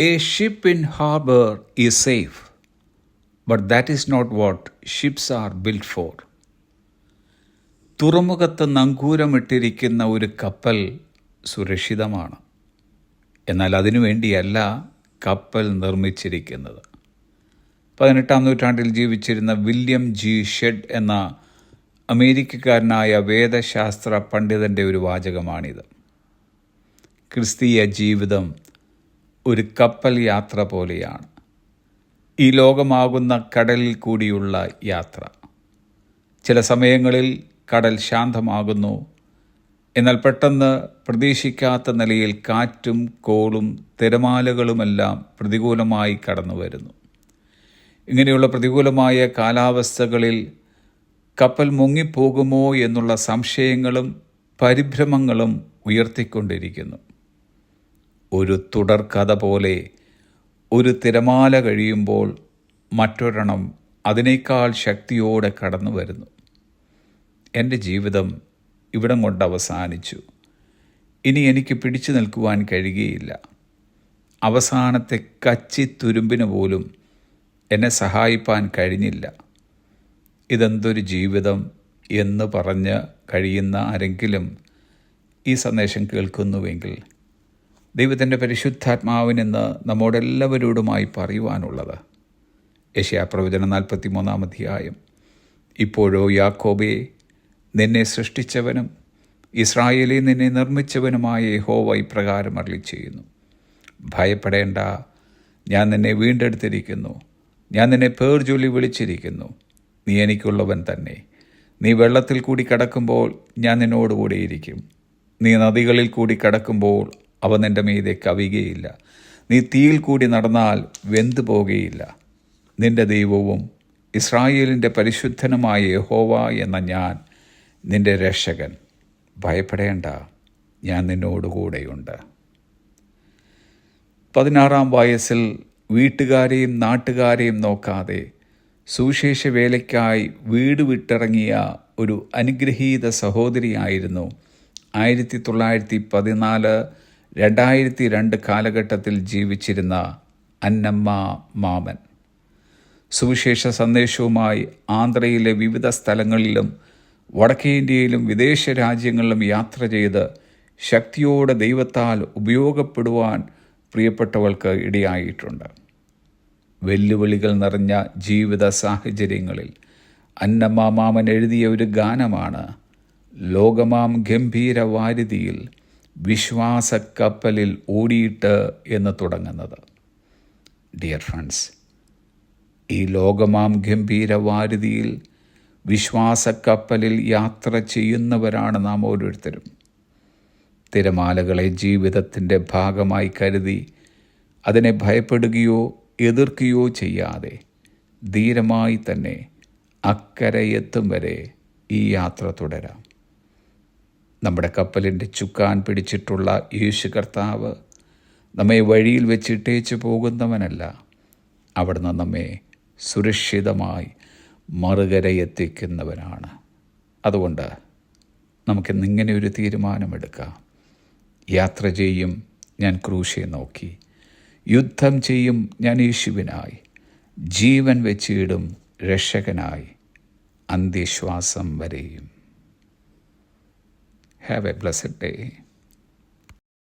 A ship in harbor is safe, but that is not what ships are built for. തുറമുഖത്ത് നങ്കൂരമിട്ടിരിക്കുന്ന ഒരു കപ്പൽ സുരക്ഷിതമാണ്. എന്നാൽ അതിനുവേണ്ടിയല്ല കപ്പൽ നിർമ്മിച്ചിരിക്കുന്നത്. 18-ാം നൂറ്റാണ്ടിൽ ജീവിച്ചിരുന്ന വില്യം ജി ഷെഡ് എന്ന അമേരിക്കക്കാരനായ വേദശാസ്ത്ര പണ്ഡിതൻ്റെ ഒരു വാചകമാണിത്. ക്രിസ്തീയ ജീവിതം ഒരു കപ്പൽ യാത്ര പോലെയാണ്. ഈ ലോകമാകുന്ന കടലിൽ കൂടിയുള്ള യാത്ര. ചില സമയങ്ങളിൽ കടൽ ശാന്തമാകുന്നു, എന്നാൽ പെട്ടെന്ന് പ്രതീക്ഷിക്കാത്ത നിലയിൽ കാറ്റും കോളും തിരമാലകളുമെല്ലാം പ്രതികൂലമായി കടന്നു വരുന്നു. ഇങ്ങനെയുള്ള പ്രതികൂലമായ കാലാവസ്ഥകളിൽ കപ്പൽ മുങ്ങിപ്പോകുമോ എന്നുള്ള സംശയങ്ങളും പരിഭ്രമങ്ങളും ഉയർത്തിക്കൊണ്ടിരിക്കുന്നു. ഒരു തുടർക്കഥ പോലെ ഒരു തിരമാല കഴിയുമ്പോൾ മറ്റൊരെണ്ണം അതിനേക്കാൾ ശക്തിയോടെ കടന്നു വരുന്നു. എൻ്റെ ജീവിതം ഇവിടം കൊണ്ട് അവസാനിച്ചു. ഇനി എനിക്ക് പിടിച്ചു നിൽക്കുവാൻ കഴിയുകയില്ല. അവസാനത്തെ കച്ചിത്തുരുമ്പിന് പോലും എന്നെ സഹായിപ്പാൻ കഴിഞ്ഞില്ല. ഇതെന്തൊരു ജീവിതം എന്ന് പറഞ്ഞ് കഴിയുന്ന ആരെങ്കിലും ഈ സന്ദേശം കേൾക്കുന്നുവെങ്കിൽ ദൈവത്തിൻ്റെ പരിശുദ്ധാത്മാവിനെന്ന് നമ്മോടെല്ലാവരോടുമായി പറയുവാനുള്ളത് യെശയ്യാപ്രവചനം 43-ാം അധ്യായം. ഇപ്പോഴോ യാക്കോബേ, നിന്നെ സൃഷ്ടിച്ചവനും ഇസ്രായേലേ, നിന്നെ നിർമ്മിച്ചവനുമായ യഹോവ ഇപ്രകാരം അരുളിച്ചെയ്യുന്നു: ഭയപ്പെടേണ്ട, ഞാൻ നിന്നെ വീണ്ടെടുത്തിരിക്കുന്നു. ഞാൻ നിന്നെ പേർ ചൊല്ലി വിളിച്ചിരിക്കുന്നു. നീ എനിക്കുള്ളവൻ തന്നെ. നീ വെള്ളത്തിൽ കൂടി കടക്കുമ്പോൾ ഞാൻ നിന്നോടുകൂടിയിരിക്കും. നീ നദികളിൽ കൂടി കടക്കുമ്പോൾ അവ നിൻ്റെ മീതെ കവിയുകയില്ല. നീ തീയിൽ കൂടി നടന്നാൽ വെന്തു പോകുകയില്ല. നിൻ്റെ ദൈവവും ഇസ്രായേലിൻ്റെ പരിശുദ്ധനുമായ യഹോവ എന്ന ഞാൻ നിൻ്റെ രക്ഷകൻ. ഭയപ്പെടേണ്ട, ഞാൻ നിന്നോടുകൂടെയുണ്ട്. 16-ാം വയസ്സിൽ വീട്ടുകാരെയും നാട്ടുകാരെയും നോക്കാതെ സുവിശേഷ വേലയ്ക്കായി വീട് വിട്ടിറങ്ങിയ ഒരു അനുഗ്രഹീത സഹോദരിയായിരുന്നു 1914-2002 കാലഘട്ടത്തിൽ ജീവിച്ചിരുന്ന അന്നമ്മ മാമൻ. സുവിശേഷ സന്ദേശവുമായി ആന്ധ്രയിലെ വിവിധ സ്ഥലങ്ങളിലും വടക്കേ ഇന്ത്യയിലും വിദേശ രാജ്യങ്ങളിലും യാത്ര ചെയ്ത് ശക്തിയോടെ ദൈവത്താൽ ഉപയോഗപ്പെടുവാൻ പ്രിയപ്പെട്ടവൾക്ക് ഇടയായിട്ടുണ്ട്. വെല്ലുവിളികൾ നിറഞ്ഞ ജീവിത സാഹചര്യങ്ങളിൽ അന്നമ്മ മാമൻ എഴുതിയ ഒരു ഗാനമാണ് ലോകമാം ഗംഭീര വാരിധിയിൽ വിശ്വാസക്കപ്പലിൽ ഓടിയിട്ട് എന്ന് തുടങ്ങുന്നത്. ഡിയർ ഫ്രണ്ട്സ്, ഈ ലോകമാം ഗംഭീര വാരിധിയിൽ വിശ്വാസക്കപ്പലിൽ യാത്ര ചെയ്യുന്നവരാണ് നാം ഓരോരുത്തരും. തിരമാലകളെ ജീവിതത്തിൻ്റെ ഭാഗമായി കരുതി അതിനെ ഭയപ്പെടുകയോ എതിർക്കുകയോ ചെയ്യാതെ ധീരമായി തന്നെ അക്കരയെത്തും വരെ ഈ യാത്ര തുടരാം. നമ്മുടെ കപ്പലിൻ്റെ ചുക്കാൻ പിടിച്ചിട്ടുള്ള യേശു കർത്താവ് നമ്മെ വഴിയിൽ വെച്ചിട്ടേച്ചു പോകുന്നവനല്ല. അവിടുന്ന് നമ്മെ സുരക്ഷിതമായി മറുകരയെത്തിക്കുന്നവനാണ്. അതുകൊണ്ട് നമുക്കിന്നിങ്ങനെ ഒരു തീരുമാനമെടുക്കാം. യാത്ര ചെയ്യും ഞാൻ ക്രൂശെ നോക്കി, യുദ്ധം ചെയ്യും ഞാൻ യേശുവിനായി, ജീവൻ വെച്ചിടും രക്ഷകനായി, അന്ത്യശ്വാസം വരെയും. Have a blessed day.